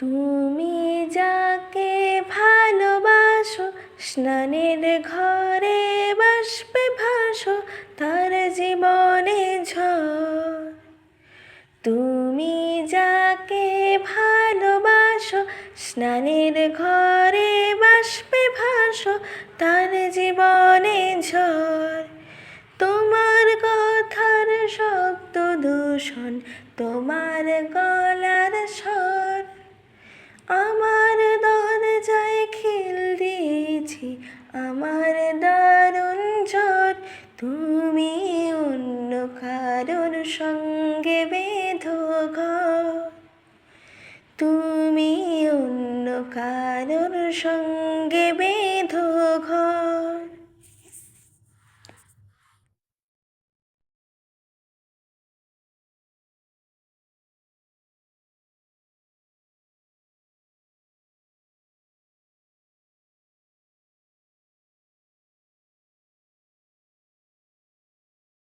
তুমি যাকে ভালোবাসো স্নানের ঘরে বাষ্পে ভাসো তার জীবনে ঝড়। তুমি যাকে ভালোবাসো স্নানের ঘরে বাষ্পে ভাসো তার জীবনে ঝড়। তোমার কথার শব্দ দূষণ, তোমার গলার স্বর, আমার দরজায় খিল দিয়েছি আমার দারুণ ঝড়। তুমি অন্য কারোর সঙ্গে বেঁধো ঘর, তুমি অন্য কারোর সঙ্গে